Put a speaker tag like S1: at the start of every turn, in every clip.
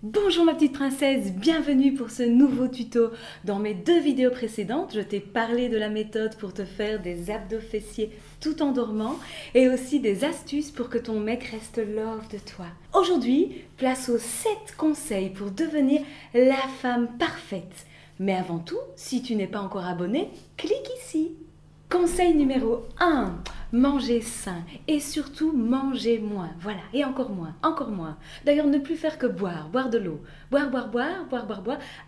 S1: Bonjour ma petite princesse, bienvenue pour ce nouveau tuto. Dans mes 2 vidéos précédentes, je t'ai parlé de la méthode pour te faire des abdos fessiers tout en dormant et aussi des astuces pour que ton mec reste love de toi. Aujourd'hui, place aux 7 conseils pour devenir la femme parfaite. Mais avant tout, si tu n'es pas encore abonné, clique ici. Conseil numéro 1, manger sain et surtout manger moins. Voilà, et encore moins, encore moins. D'ailleurs, ne plus faire que boire de l'eau. Boire,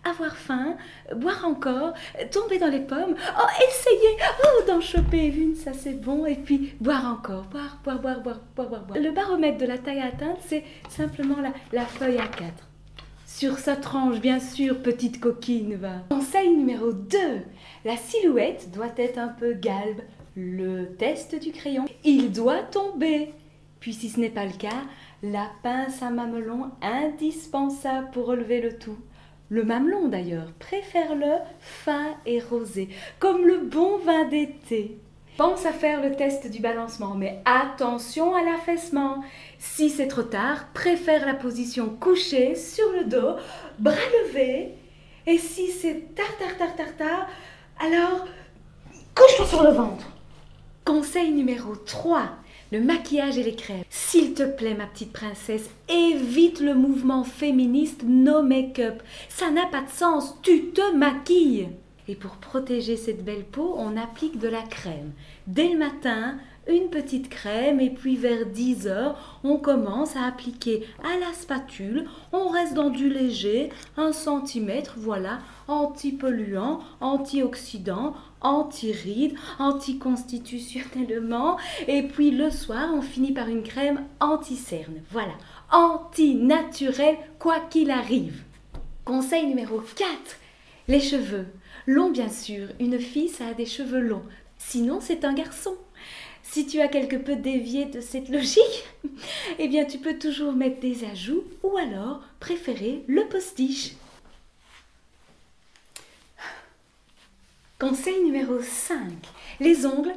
S1: avoir faim, boire encore, tomber dans les pommes, essayer d'en choper une, ça c'est bon, et puis boire encore, boire. Le baromètre de la taille à atteindre, c'est simplement la feuille A4. Sur sa tranche, bien sûr, petite coquine, va. Conseil numéro 2. La silhouette doit être un peu galbe. Le test du crayon, il doit tomber. Puis si ce n'est pas le cas, la pince à mamelon indispensable pour relever le tout. Le mamelon d'ailleurs, préfère-le fin et rosé, comme le bon vin d'été. Pense à faire le test du balancement, mais attention à l'affaissement. Si c'est trop tard, préfère la position couchée sur le dos, bras levés. Et si c'est tard, alors couche-toi sur le ventre. Conseil numéro 3, le maquillage et les crèmes. S'il te plaît, ma petite princesse, évite le mouvement féministe no make-up. Ça n'a pas de sens, tu te maquilles. Et pour protéger cette belle peau, on applique de la crème. Dès le matin, une petite crème et puis vers 10 heures, on commence à appliquer à la spatule. On reste dans du léger, 1 centimètre, voilà, anti-polluant, antioxydant, anti-rides, anticonstitutionnellement. Et puis le soir, on finit par une crème anti-cerne. Voilà, anti-naturel, quoi qu'il arrive. Conseil numéro 4, les cheveux. Longs bien sûr, une fille ça a des cheveux longs, sinon c'est un garçon. Si tu as quelque peu dévié de cette logique, eh bien tu peux toujours mettre des ajouts ou alors préférer le postiche. Conseil numéro 5, les ongles,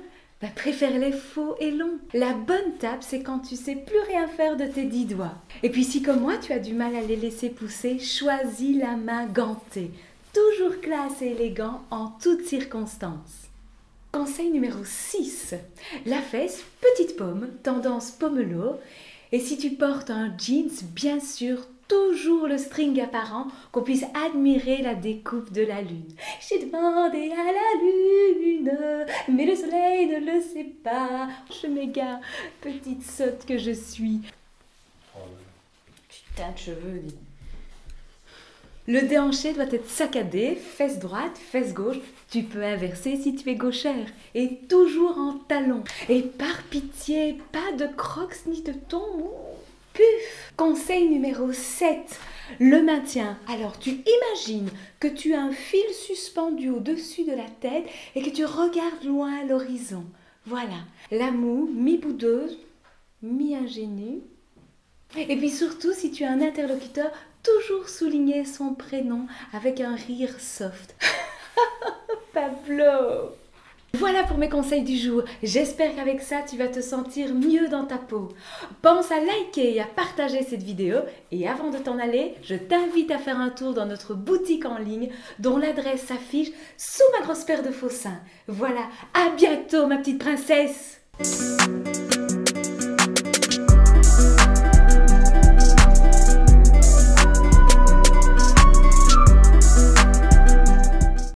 S1: préfère-les faux et longs. La bonne tape, c'est quand tu sais plus rien faire de tes 10 doigts. Et puis si comme moi tu as du mal à les laisser pousser, choisis la main gantée. Toujours classe et élégant en toutes circonstances. Conseil numéro 6. La fesse, petite pomme, tendance pomelo. Et si tu portes un jeans, bien sûr, toujours le string apparent, qu'on puisse admirer la découpe de la lune. J'ai demandé à la lune, mais le soleil ne le sait pas. Je m'égare, petite sotte que je suis. Putain de cheveux, dis. Le déhanché doit être saccadé, fesse droite, fesse gauche. Tu peux inverser si tu es gauchère. Et toujours en talons. Et par pitié, pas de crocs ni de thon. Puf. Conseil numéro 7. Le maintien. Alors tu imagines que tu as un fil suspendu au-dessus de la tête et que tu regardes loin à l'horizon. Voilà. La moue, mi-boudeuse, mi-ingénue. Et puis surtout, si tu as un interlocuteur, toujours souligner son prénom avec un rire soft. Pablo! Voilà pour mes conseils du jour. J'espère qu'avec ça, tu vas te sentir mieux dans ta peau. Pense à liker et à partager cette vidéo. Et avant de t'en aller, je t'invite à faire un tour dans notre boutique en ligne dont l'adresse s'affiche sous ma grosse paire de faux seins. Voilà, à bientôt ma petite princesse!